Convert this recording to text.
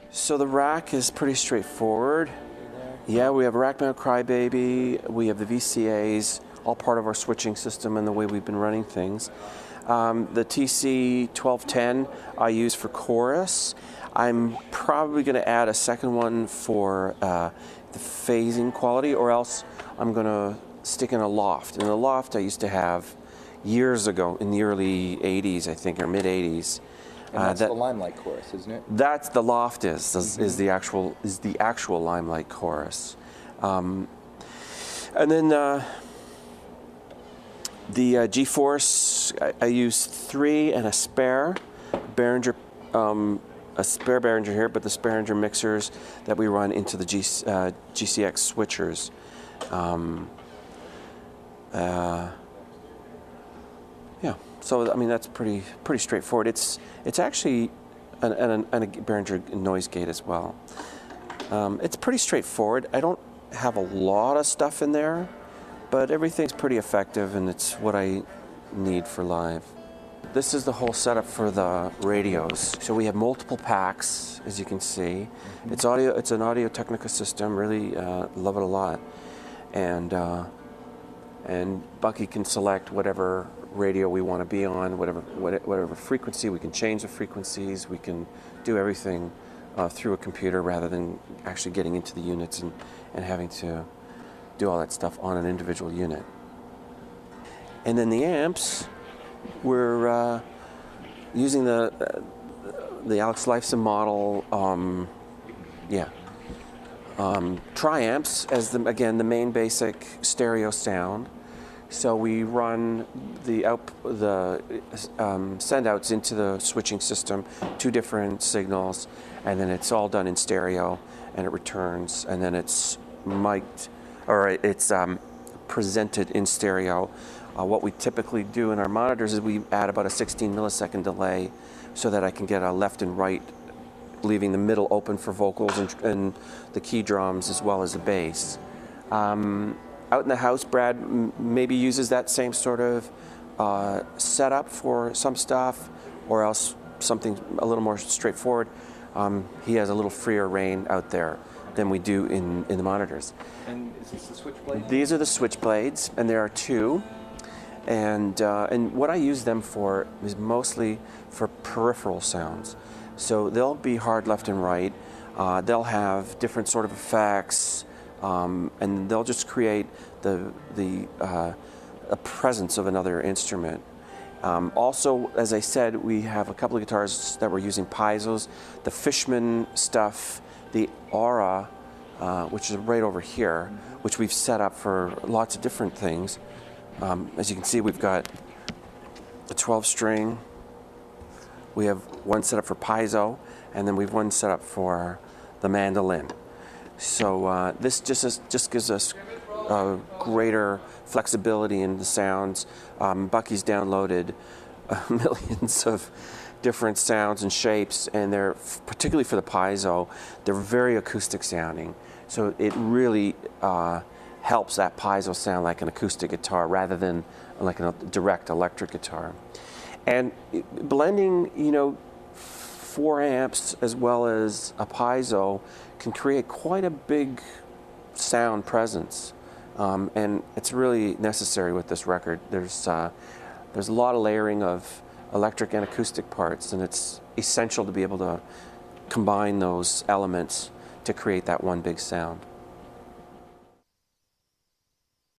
So the rack is pretty straightforward. Yeah, we have a rack mount Crybaby, we have the VCAs, all part of our switching system and the way we've been running things. The TC1210 I use for chorus. I'm probably going to add a second one for the phasing quality, or else I'm going to stick in a loft. In the loft I used to have years ago, in the early 80s I think, or mid 80s. And that's the Limelight chorus, isn't it? That's the loft is the actual Limelight chorus, and then the G-Force I use 3 and a spare Behringer, a spare Behringer here, but the Behringer mixers that we run into the GCX switchers. Yeah, so I mean that's pretty straightforward. It's actually a Behringer noise gate as well. It's pretty straightforward. I don't have a lot of stuff in there, but everything's pretty effective, and it's what I need for live. This is the whole setup for the radios. So we have multiple packs, as you can see. It's an Audio Technica system. Really love it a lot, and Bucky can select whatever radio we want to be on, whatever frequency. We can change the frequencies. We can do everything through a computer rather than actually getting into the units and having to do all that stuff on an individual unit. And then the amps, we're using the Alex Lifeson model, tri-amps as the main basic stereo sound. So we run the send-outs into the switching system, 2 different signals, and then it's all done in stereo, and it returns, and then it's mic'd, or it's presented in stereo. What we typically do in our monitors is we add about a 16 millisecond delay so that I can get a left and right, leaving the middle open for vocals and the key drums as well as the bass. Out in the house, Brad maybe uses that same sort of setup for some stuff, or else something a little more straightforward. He has a little freer reign out there than we do in the monitors. And is this the switchblade? These are the switchblades, and there are 2. And what I use them for is mostly for peripheral sounds. So they'll be hard left and right. They'll have different sort of effects. And they'll just create a presence of another instrument. Also, as I said, we have a couple of guitars that we're using piezos. The Fishman stuff, the Aura, which is right over here, which we've set up for lots of different things. As you can see, we've got a 12-string. We have one set up for piezo, and then we've one set up for the mandolin. So this just gives us greater flexibility in the sounds. Bucky's downloaded millions of different sounds and shapes, and they're, particularly for the piezo, they're very acoustic sounding. So it really helps that piezo sound like an acoustic guitar rather than like a direct electric guitar. And blending, 4 amps as well as a piezo can create quite a big sound presence, and it's really necessary with this record. There's a lot of layering of electric and acoustic parts, and it's essential to be able to combine those elements to create that one big sound.